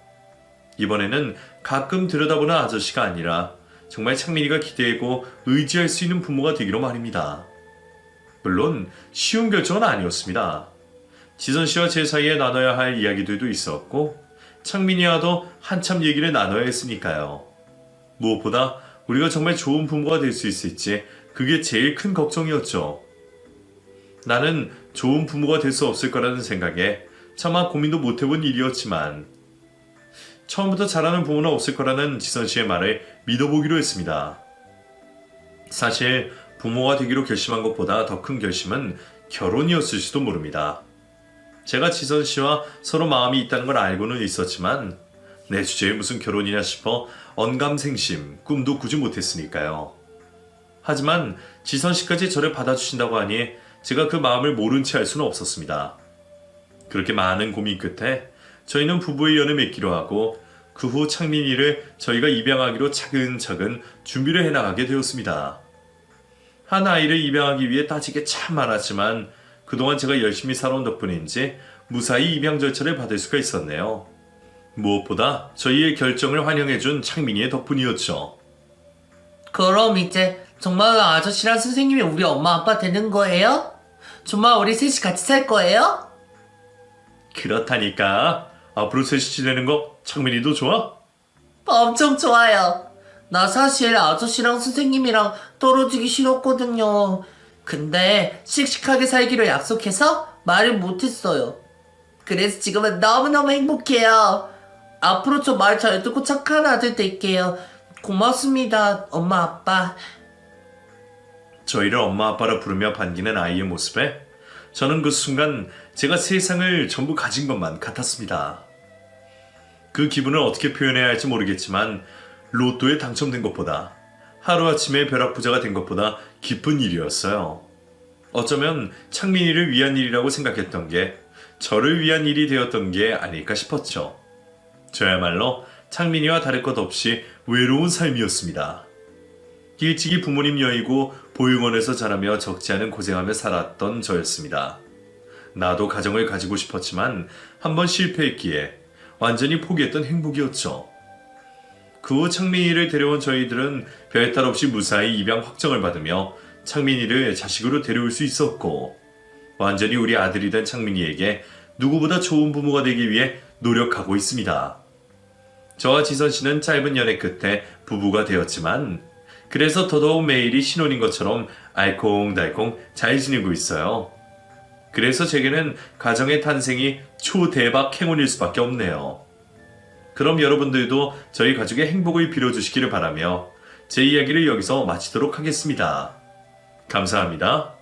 이번에는 가끔 들여다보는 아저씨가 아니라 정말 창민이가 기대고 의지할 수 있는 부모가 되기로 말입니다. 물론 쉬운 결정은 아니었습니다. 지선 씨와 제 사이에 나눠야 할 이야기들도 있었고 창민이와도 한참 얘기를 나눠야 했으니까요. 무엇보다 우리가 정말 좋은 부모가 될 수 있을지 그게 제일 큰 걱정이었죠. 나는 좋은 부모가 될 수 없을 거라는 생각에 차마 고민도 못 해본 일이었지만 처음부터 잘하는 부모는 없을 거라는 지선 씨의 말을 믿어보기로 했습니다. 사실 부모가 되기로 결심한 것보다 더 큰 결심은 결혼이었을지도 모릅니다. 제가 지선 씨와 서로 마음이 있다는 걸 알고는 있었지만 내 주제에 무슨 결혼이냐 싶어 언감생심, 꿈도 꾸지 못했으니까요. 하지만 지선 씨까지 저를 받아주신다고 하니 제가 그 마음을 모른 채 할 수는 없었습니다. 그렇게 많은 고민 끝에 저희는 부부의 연을 맺기로 하고 그 후 창민이를 저희가 입양하기로 차근차근 준비를 해나가게 되었습니다. 한 아이를 입양하기 위해 따지게 참 많았지만 그동안 제가 열심히 살아온 덕분인지 무사히 입양 절차를 받을 수가 있었네요. 무엇보다 저희의 결정을 환영해준 창민이의 덕분이었죠. 그럼 이제 정말 아저씨랑 선생님이 우리 엄마 아빠 되는 거예요? 정말 우리 셋이 같이 살 거예요? 그렇다니까. 앞으로 셋이 지내는 거 창민이도 좋아? 엄청 좋아요. 나 사실 아저씨랑 선생님이랑 떨어지기 싫었거든요. 근데 씩씩하게 살기로 약속해서 말을 못했어요. 그래서 지금은 너무너무 행복해요. 앞으로 저 말 잘 듣고 착한 아들 될게요. 고맙습니다, 엄마 아빠. 저희를 엄마 아빠라 부르며 반기는 아이의 모습에 저는 그 순간 제가 세상을 전부 가진 것만 같았습니다. 그 기분을 어떻게 표현해야 할지 모르겠지만 로또에 당첨된 것보다 하루아침에 벼락부자가 된 것보다 기쁜 일이었어요. 어쩌면 창민이를 위한 일이라고 생각했던 게 저를 위한 일이 되었던 게 아닐까 싶었죠. 저야말로 창민이와 다를 것 없이 외로운 삶이었습니다. 일찍이 부모님 여의고 보육원에서 자라며 적지 않은 고생하며 살았던 저였습니다. 나도 가정을 가지고 싶었지만 한번 실패했기에 완전히 포기했던 행복이었죠. 그 후 창민이를 데려온 저희들은 별탈 없이 무사히 입양 확정을 받으며 창민이를 자식으로 데려올 수 있었고 완전히 우리 아들이 된 창민이에게 누구보다 좋은 부모가 되기 위해 노력하고 있습니다. 저와 지선 씨는 짧은 연애 끝에 부부가 되었지만 그래서 더더욱 매일이 신혼인 것처럼 알콩달콩 잘 지내고 있어요. 그래서 제게는 가정의 탄생이 초대박 행운일 수밖에 없네요. 그럼 여러분들도 저희 가족의 행복을 빌어주시기를 바라며 제 이야기를 여기서 마치도록 하겠습니다. 감사합니다.